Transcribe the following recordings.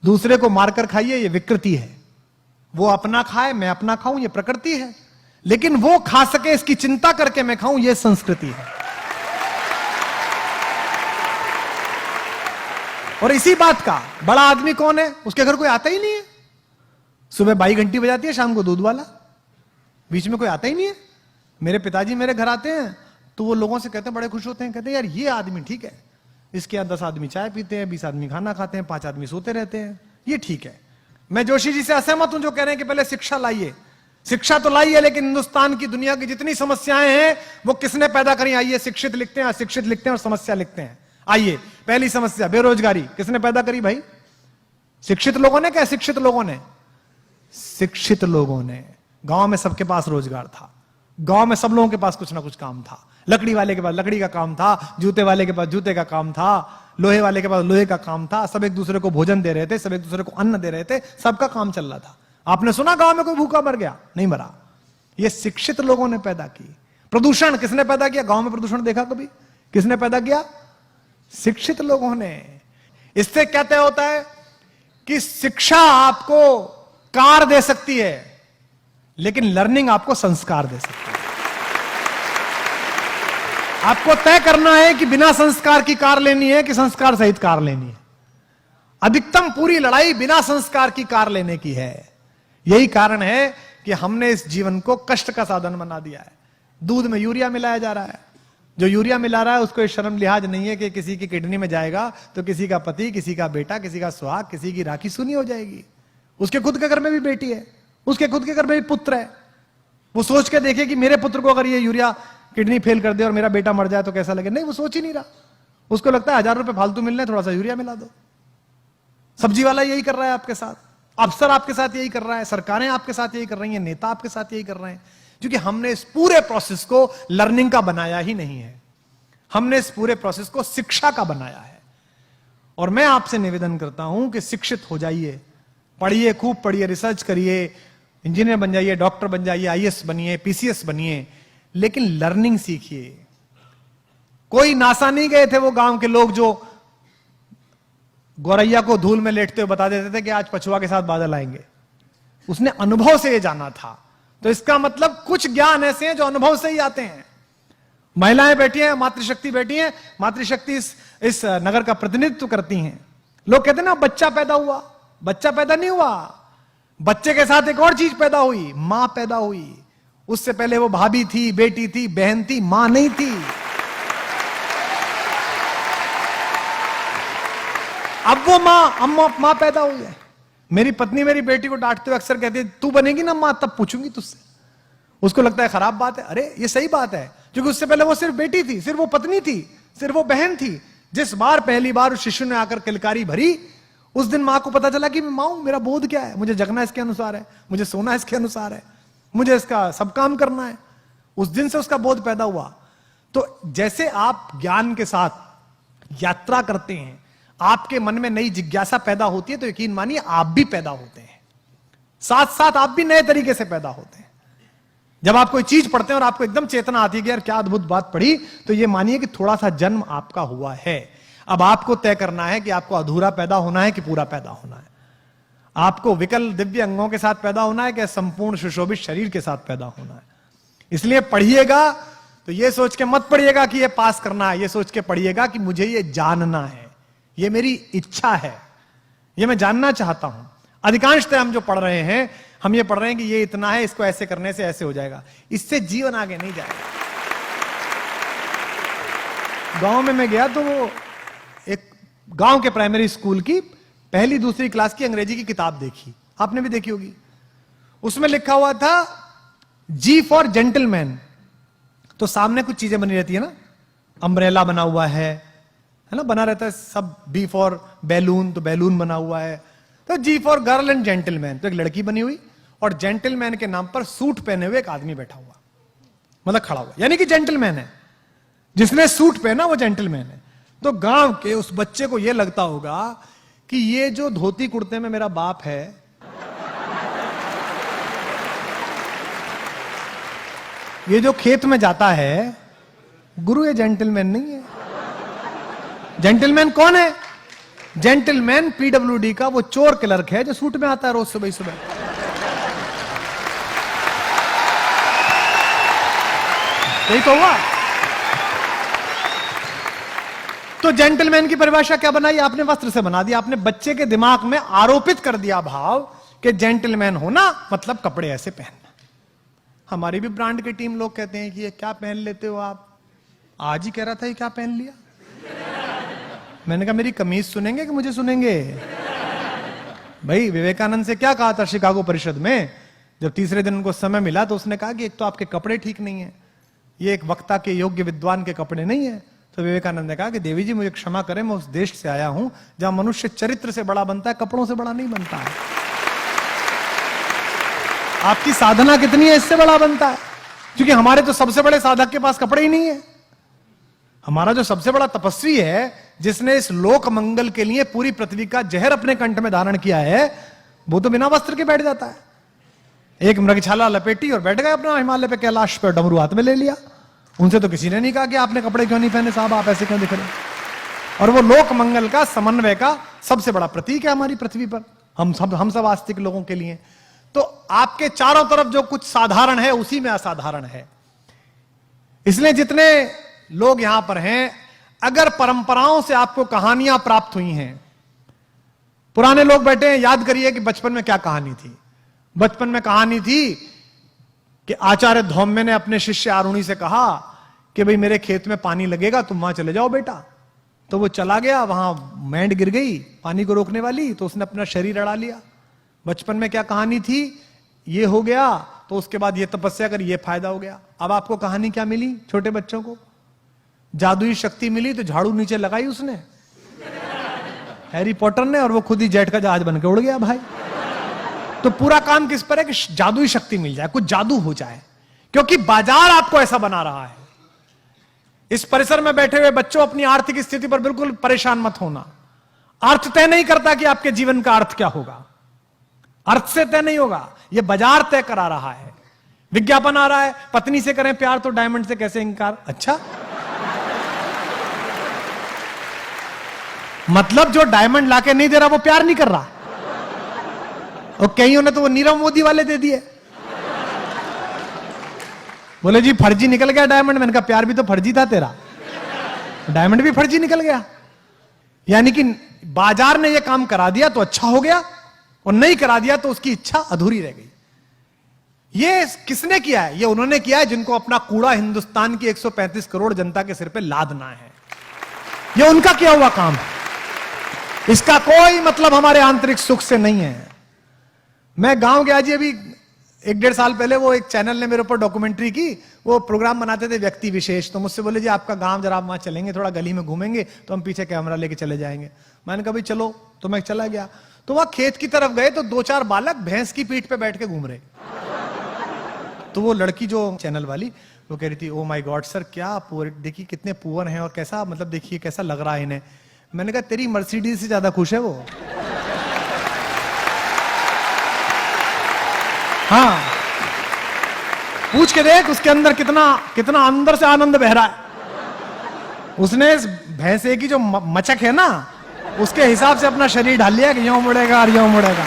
दूसरे को मारकर खाइए, ये विकृति है। वो अपना खाए, मैं अपना खाऊं, ये प्रकृति है। लेकिन वो खा सके इसकी चिंता करके मैं खाऊं, ये संस्कृति है। और इसी बात का बड़ा आदमी कौन है? उसके घर कोई आता ही नहीं है। सुबह बाई घंटी बजाती है, शाम को दूध वाला, बीच में कोई आता ही नहीं है। मेरे पिताजी मेरे घर आते हैं तो वो लोगों से कहते हैं, बड़े खुश होते हैं, कहते हैं यार ये आदमी ठीक है, इसके यहाँ 10 आदमी चाय पीते हैं, 20 आदमी खाना खाते हैं, 5 आदमी सोते रहते हैं, ये ठीक है। मैं जोशी जी से असहमत हूं जो कह रहे हैं कि पहले शिक्षा लाइए। शिक्षा तो लाइए, लेकिन हिंदुस्तान की दुनिया की जितनी समस्याएं हैं वो किसने पैदा करी? आइए, शिक्षित लिखते हैं, अशिक्षित लिखते हैं और समस्या लिखते हैं। आइए, पहली समस्या बेरोजगारी, किसने पैदा करी भाई? शिक्षित लोगों ने क्या अशिक्षित लोगों ने? शिक्षित लोगों ने। गांव में सबके पास रोजगार था, गांव में सब लोगों के पास कुछ ना कुछ काम था। लकड़ी वाले के पास लकड़ी का काम था, जूते वाले के पास जूते का काम था, लोहे वाले के पास लोहे का काम था। सब एक दूसरे को भोजन दे रहे थे, सब एक दूसरे को अन्न दे रहे थे, सबका काम चल रहा था। आपने सुना गांव में कोई भूखा मर गया? नहीं मरा। ये शिक्षित लोगों ने पैदा की। प्रदूषण किसने पैदा किया? गांव में प्रदूषण देखा कभी? किसने पैदा किया? शिक्षित लोगों ने। इससे क्या तय होता है कि शिक्षा आपको कार दे सकती है, लेकिन लर्निंग आपको संस्कार दे सकती है। आपको तय करना है कि बिना संस्कार की कार लेनी है कि संस्कार सहित कार लेनी है। अधिकतम पूरी लड़ाई बिना संस्कार की कार लेने की है। यही कारण है कि हमने इस जीवन को कष्ट का साधन बना दिया है। दूध में यूरिया मिलाया जा रहा है। जो यूरिया मिला रहा है उसको शर्म लिहाज नहीं है कि किसी की किडनी में जाएगा तो किसी का पति, किसी का बेटा, किसी का सुहाग, किसी की राखी सुनी हो जाएगी। उसके खुद के घर में भी बेटी है, उसके खुद के घर में भी पुत्र है। वो सोच के देखे कि मेरे पुत्र को अगर ये यूरिया किडनी फेल कर दे और मेरा बेटा मर जाए तो कैसा लगे। नहीं, वो सोच ही नहीं रहा। उसको लगता है 1000 रुपए फालतू मिलने, थोड़ा सा यूरिया मिला दो। सब्जी वाला यही कर रहा है आपके साथ, अफसर आपके साथ यही कर रहा है, सरकारें आपके साथ यही कर रही हैं, नेता आपके साथ यही कर रहे हैं, क्योंकि हमने इस पूरे प्रोसेस को लर्निंग का बनाया ही नहीं है। हमने इस पूरे प्रोसेस को शिक्षा का बनाया है। और मैं आपसे निवेदन करता हूं कि शिक्षित हो जाइए, पढ़िए, खूब पढ़िए, रिसर्च करिए, इंजीनियर बन जाइए, डॉक्टर बन जाइए, आईएएस बनिए, पीसीएस बनिए, लेकिन लर्निंग सीखिए। कोई नासा नहीं गए थे वो गांव के लोग जो गौरैया को धूल में लेटते हुए बता देते थे कि आज पछुआ के साथ बादल आएंगे। उसने अनुभव से ये जाना था। तो इसका मतलब कुछ ज्ञान ऐसे हैं जो अनुभव से ही आते हैं। महिलाएं बैठी हैं, मातृशक्ति बैठी हैं, मातृशक्ति इस नगर का प्रतिनिधित्व करती हैं। लोग कहते हैं ना बच्चा पैदा हुआ, बच्चा पैदा नहीं हुआ, बच्चे के साथ एक और चीज पैदा हुई, मां पैदा हुई। उससे पहले वो भाभी थी, बेटी थी, बहन थी, मां नहीं थी। अब वो मां पैदा हुई है। मेरी पत्नी मेरी बेटी को डांटते हुए अक्सर कहती है, तू बनेगी ना मां तब पूछूंगी तुझसे। उसको लगता है खराब बात है। अरे ये सही बात है, क्योंकि उससे पहले वो सिर्फ बेटी थी, सिर्फ वो पत्नी थी, सिर्फ वो बहन थी। जिस बार पहली बार उस शिशु ने आकर किलकारी भरी, उस दिन मां को पता चला कि मैं मां हूं, मेरा बोध क्या है, मुझे जगना इसके अनुसार है, मुझे सोना इसके अनुसार है, मुझे इसका सब काम करना है। उस दिन से उसका बोध पैदा हुआ। तो जैसे आप ज्ञान के साथ यात्रा करते हैं, आपके मन में नई जिज्ञासा पैदा होती है, तो यकीन मानिए आप भी पैदा होते हैं, साथ साथ आप भी नए तरीके से पैदा होते हैं। जब आप कोई चीज पढ़ते हैं और आपको एकदम चेतना आती है कि यार क्या अद्भुत बात पढ़ी, तो ये मानिए कि थोड़ा सा जन्म आपका हुआ है। अब आपको तय करना है कि आपको अधूरा पैदा होना है कि पूरा पैदा होना है। आपको विकल दिव्य अंगों के साथ पैदा होना है कि संपूर्ण सुशोभित शरीर के साथ पैदा होना है। इसलिए पढ़िएगा तो ये सोच के मत पढ़िएगा कि ये पास करना है, ये सोच के पढ़िएगा कि मुझे ये जानना है, ये मेरी इच्छा है, ये मैं जानना चाहता हूं। अधिकांशतः हम जो पढ़ रहे हैं, हम ये पढ़ रहे हैं कि ये इतना है, इसको ऐसे करने से ऐसे हो जाएगा। इससे जीवन आगे नहीं जाएगा। गांव में मैं गया तो वो एक गांव के प्राइमरी स्कूल की पहली दूसरी क्लास की अंग्रेजी की किताब देखी, आपने भी देखी होगी। उसमें लिखा हुआ था जी फॉर जेंटलमैन। तो सामने कुछ चीजें बनी रहती है ना, अम्ब्रेला बना हुआ है ना, बना रहता है सब। बी फॉर बैलून, तो बैलून बना हुआ है। तो जी फॉर गर्ल एंड जेंटलमैन, तो एक लड़की बनी हुई और जेंटलमैन के नाम पर सूट पहने हुए एक आदमी बैठा हुआ, मतलब खड़ा हुआ, यानी कि जेंटलमैन है। जिसने सूट पहना वो जेंटलमैन है। तो गांव के उस बच्चे को यह लगता होगा कि ये जो धोती कुर्ते में मेरा बाप है, ये जो खेत में जाता है, गुरु ये जेंटलमैन नहीं है। जेंटलमैन कौन है? जेंटलमैन पीडब्ल्यूडी का वो चोर क्लर्क है जो सूट में आता है रोज सुबह सुबह। यही तो हुआ। तो जेंटलमैन की परिभाषा क्या बनाई आपने? वस्त्र से बना दिया आपने। बच्चे के दिमाग में आरोपित कर दिया भाव कि जेंटलमैन होना मतलब कपड़े ऐसे पहनना। हमारी भी ब्रांड की टीम लोग कहते हैं कि ये क्या पहन लेते हो आप? आज ही कह रहा था ये क्या पहन लिया। मैंने कहा मेरी कमीज सुनेंगे कि मुझे सुनेंगे? भाई विवेकानंद से क्या कहा था शिकागो परिषद में? जब तीसरे दिन उनको समय मिला तो उसने कहा कि एक तो आपके कपड़े ठीक नहीं है, ये एक वक्ता के योग्य विद्वान के कपड़े नहीं है। तो विवेकानंद ने कहा कि देवी जी मुझे क्षमा करें, मैं उस देश से आया हूं जहां मनुष्य चरित्र से बड़ा बनता है, कपड़ों से बड़ा नहीं बनता है। आपकी साधना कितनी है इससे बड़ा बनता है। क्योंकि हमारे तो सबसे बड़े साधक के पास कपड़े ही नहीं है। हमारा जो सबसे बड़ा तपस्वी है, जिसने इस लोक मंगल के लिए पूरी पृथ्वी का जहर अपने कंठ में धारण किया है, वो तो बिना वस्त्र के बैठ जाता है। एक मृगछाला लपेटी और बैठ गए अपना हिमालय पे, कैलाश पे, डमरू हाथ में ले लिया। उनसे तो किसी ने नहीं कहा कि आपने कपड़े क्यों नहीं पहने साहब, आप ऐसे क्यों दिख रहे। और वो लोक मंगल का, समन्वय का सबसे बड़ा प्रतीक है हमारी पृथ्वी पर, हम सब आस्तिक लोगों के लिए। तो आपके चारों तरफ जो कुछ साधारण है उसी में असाधारण है। इसलिए जितने लोग यहां पर हैं, अगर परंपराओं से आपको कहानियां प्राप्त हुई हैं, पुराने लोग बैठे हैं, याद करिए कि बचपन में क्या कहानी थी। बचपन में कहानी थी कि आचार्य धौम्य ने अपने शिष्य आरुणि से कहा कि भाई मेरे खेत में पानी लगेगा, तुम वहां चले जाओ बेटा। तो वो चला गया, वहां मैंड गिर गई पानी को रोकने वाली, तो उसने अपना शरीर अड़ा लिया। बचपन में क्या कहानी थी? ये हो गया, तो उसके बाद ये तपस्या कर, ये फायदा हो गया। अब आपको कहानी क्या मिली? छोटे बच्चों को जादुई शक्ति मिली, तो झाड़ू नीचे लगाई उसने, हैरी पॉटर ने, और वो खुद ही जेट का जहाज बन के उड़ गया भाई। तो पूरा काम किस पर है कि जादुई शक्ति मिल जाए, कुछ जादू हो जाए, क्योंकि बाजार आपको ऐसा बना रहा है। इस परिसर में बैठे हुए बच्चों, अपनी आर्थिक स्थिति पर बिल्कुल परेशान मत होना। अर्थ तय नहीं करता कि आपके जीवन का अर्थ क्या होगा, अर्थ से तय नहीं होगा, यह बाजार तय करा रहा है। विज्ञापन आ रहा है, पत्नी से करें प्यार तो डायमंड से कैसे इंकार। अच्छा, मतलब जो डायमंड लाके नहीं दे रहा वो प्यार नहीं कर रहा। और कईयों ने तो वो नीरव मोदी वाले दे दिए, बोले जी फर्जी निकल गया डायमंड। मैंने कहा प्यार भी तो फर्जी था तेरा, डायमंड भी फर्जी निकल गया। यानी कि बाजार ने यह काम करा दिया तो अच्छा हो गया, और नहीं करा दिया तो उसकी इच्छा अधूरी रह गई। ये किसने किया है? ये उन्होंने किया है जिनको अपना कूड़ा हिंदुस्तान की 135 करोड़ जनता के सिर पे लादना है। ये उनका किया हुआ काम है, इसका कोई मतलब हमारे आंतरिक सुख से नहीं है। मैं गांव गया जी अभी 1-1.5 साल पहले, वो एक चैनल ने मेरे ऊपर डॉक्यूमेंट्री की, वो प्रोग्राम बनाते थे व्यक्ति विशेष। तो मुझसे बोले जी आपका गांव जरा, आप वहां चलेंगे, थोड़ा गली में घूमेंगे, तो हम पीछे कैमरा लेके चले जाएंगे। मैंने कहा भाई चलो, तो मैं चला गया। तो वहां खेत की तरफ गए तो 2-4 बालक भैंस की पीठ पे बैठ के घूम रहे। तो वो लड़की जो चैनल वाली, वो कह रही थी ओ माय गॉड सर, क्या पुअर, देखिए कितने पुअर हैं और कैसा, मतलब देखिए कैसा लग रहा है इन्हें। मैंने कहा तेरी मर्सिडीज से ज्यादा खुश है वो। हाँ, पूछ के देख उसके अंदर कितना कितना अंदर से आनंद बह रहा है। उसने इस भैंसे की जो मचक है ना, उसके हिसाब से अपना शरीर ढाल लिया कि यूं मुड़ेगा और यूं मुड़ेगा।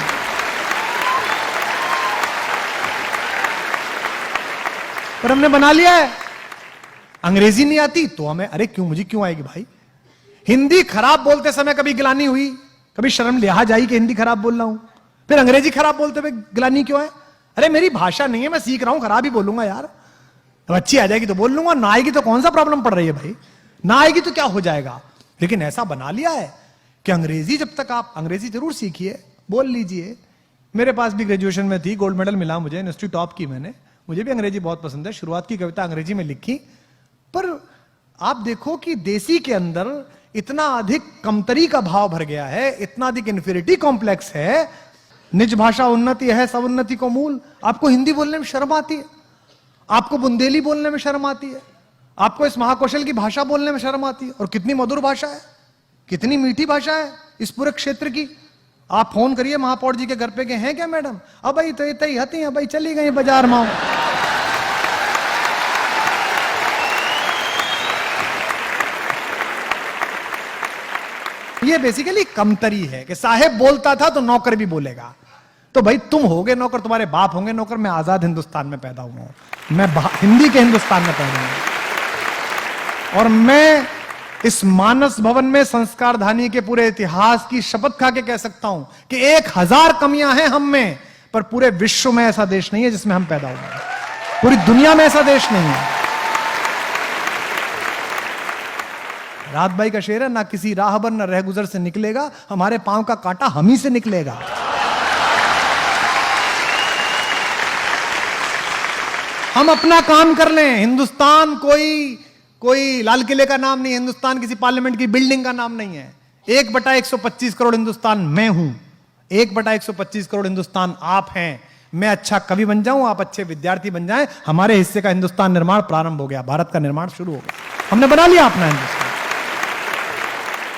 पर हमने बना लिया है। अंग्रेजी नहीं आती तो हमें, अरे क्यों, मुझे क्यों आएगी भाई। हिंदी खराब बोलते समय कभी गिलानी हुई, कभी शर्म लिहाज आई कि हिंदी खराब बोल रहा हूं? फिर अंग्रेजी खराब बोलते हुए गिलानी क्यों है? अरे मेरी भाषा नहीं है, मैं सीख रहा हूं, खराब ही बोलूंगा यार। अब अच्छी आ जाएगी तो बोल लूंगा, ना आएगी तो कौन सा प्रॉब्लम पड़ रही है भाई, ना आएगी तो क्या हो जाएगा। लेकिन ऐसा बना लिया है कि अंग्रेजी, जब तक आप अंग्रेजी जरूर सीखिए, बोल लीजिए। मेरे पास भी ग्रेजुएशन में थी, गोल्ड मेडल मिला मुझे, यूनिवर्सिटी टॉप की मैंने। मुझे भी अंग्रेजी बहुत पसंद है, शुरुआत की कविता अंग्रेजी में लिखी। पर आप देखो कि देसी के अंदर इतना अधिक कमतरी का भाव भर गया है, इतना अधिक इन्फीरिटी कॉम्प्लेक्स है। निज भाषा उन्नति है, सब उन्नति को मूल। आपको हिंदी बोलने में शर्म आती है, आपको बुंदेली बोलने में शर्म आती है, आपको इस महाकौशल की भाषा बोलने में शर्म आती है। और कितनी मधुर भाषा है, कितनी मीठी भाषा है इस पूरे क्षेत्र की। आप फोन करिए महापौर जी के घर पे, के हैं क्या मैडम? अब भाई तो इतनी हती है भाई, चली गई बाजार में। ये बेसिकली कमतरी है कि साहेब बोलता था तो नौकर भी बोलेगा। तो भाई तुम होगे नौकर, तुम्हारे बाप होंगे नौकर, मैं आजाद हिंदुस्तान में पैदा हुआ हूं, मैं हिंदी के हिंदुस्तान में पैदा हुआ और मैं इस मानस भवन में संस्कारधानी के पूरे इतिहास की शपथ खा के कह सकता हूं कि 1000 कमियां हैं हम में, पर पूरे विश्व में ऐसा देश नहीं है जिसमें हम पैदा हुए, पूरी दुनिया में ऐसा देश नहीं है। रात भाई का शेर है, ना किसी राहबर ना रहगुजर से निकलेगा, हमारे पांव का कांटा हम ही से निकलेगा। हम अपना काम कर लें। हिंदुस्तान कोई लाल किले का नाम नहीं है, हिंदुस्तान किसी पार्लियामेंट की बिल्डिंग का नाम नहीं है। 1/125 करोड़ हिंदुस्तान मैं हूं, 1/125 करोड़ हिंदुस्तान आप हैं। मैं अच्छा कवि बन जाऊं, आप अच्छे विद्यार्थी बन जाएं, हमारे हिस्से का हिंदुस्तान निर्माण प्रारंभ हो गया, भारत का निर्माण शुरू हो गया, हमने बना लिया अपना हिंदुस्तान।